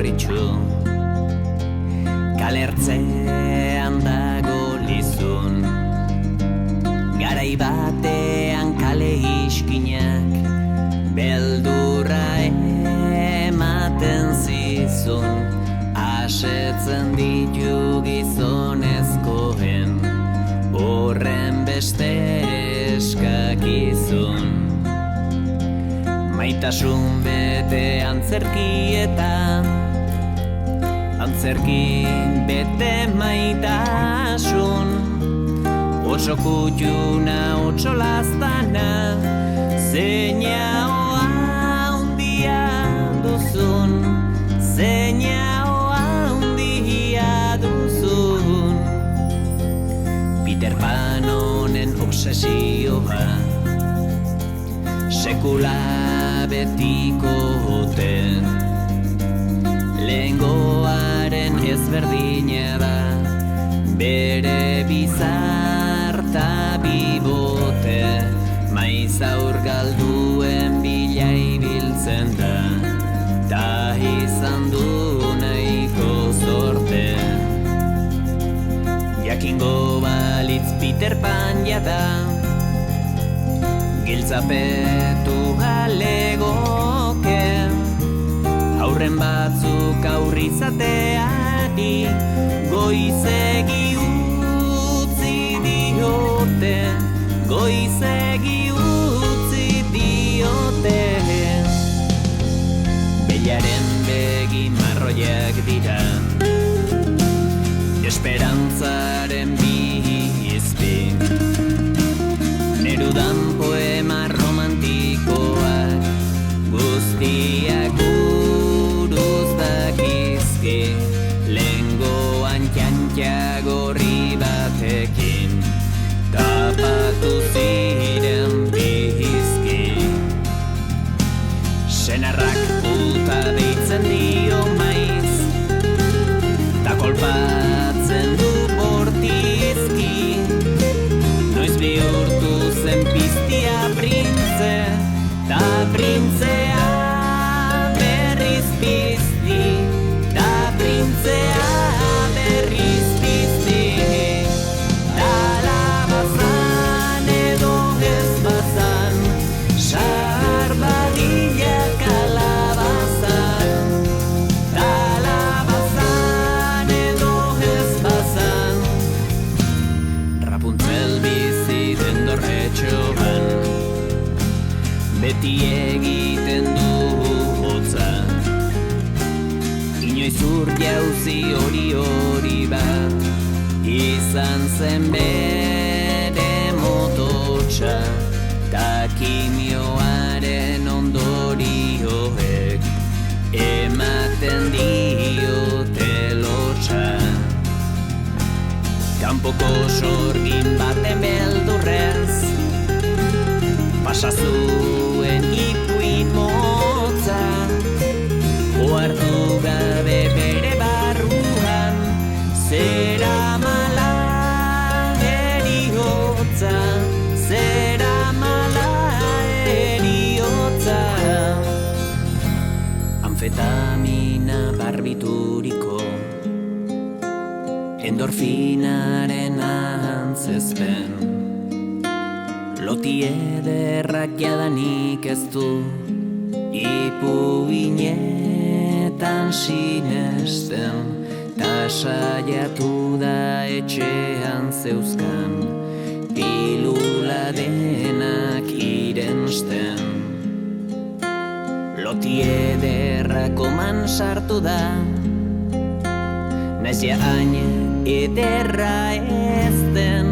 gorritxu. Kalertzean dago lizun, garai batean kale iskinak beldurra ematen zizun. Asetzen ditu gizonezkoen horren beste eskakizun. Maitasun bete antzerkietan, antzerki bete maitasun. Oso kutxuna, oso lastana, zeina handia duzun, zeina handia duzun. Peter Pan honen obsesioa sekula betiko hoten, lehengoaren ezberdina da, bere bizarta bibote, maiz aur galduen bila ibiltzen da, ta izan du nahiko zorte. Jakingo balitz Peter Pan jada, giltzapetu alegoke, aurren batzuk aurrizateari goizegi utzi diote, goizegi utzi diote. Belaren begi marroiak dira, esperantzaren bizpi, Nerudan poema romantikoak guztiak buruz dakizki, lehengoan txantxa gorri batekin tapatu ziren bizki. Senarrak puta deitzen dio maiz, ta kolpatzen du bortizki, noiz bihurtu zen piztia printze, ta printzea berriz pizti, ta printzea berriz pizti. Talabazan edo ez bazan, sarbadila kalabazan. Talabazan edo ez bazan, Rapunzel bizi den dorretxoan, beti egiten du hotza, inoiz ur jauzi hori bat, izan zen bere mototxa, ta kimioaren ondorioek ematen diote lotxa. Kanpoko sorgin baten beldurrez pasa zuen ipuin motza, ohartu gabe bere barruan zeramala eriotza, zeramala eriotza. Amfetamina barbituriko endorfinaren antzezpen, loti ederrak jadanik ez du ipuinetan sinesten, ta saiatu da etxean zeuzkan pilula denak irensten. Loti ederrak oman sartu da, naiz hain ederra ez den,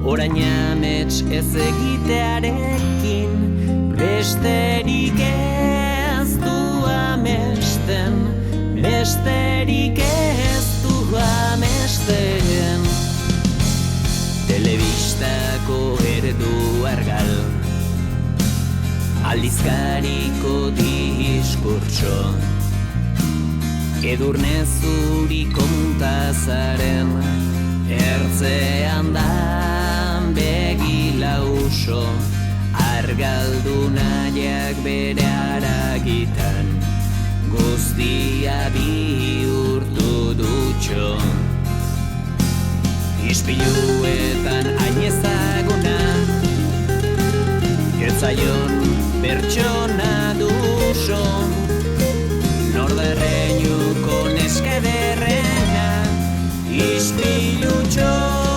orain amets ez egitearekin besterik ez du amesten, besterik ez du amesten. Telebistako erdu argal, aldizkariko diskurtso, edurne zuriko muntazaren ertzean da begila uso, argaldu nahiak bere haragitan guzti guztia bihurtu dutxo. Ispiluetan hain ezaguna, etzaion pertsona duso, norderreinuko neska ederrena, ispilutxo.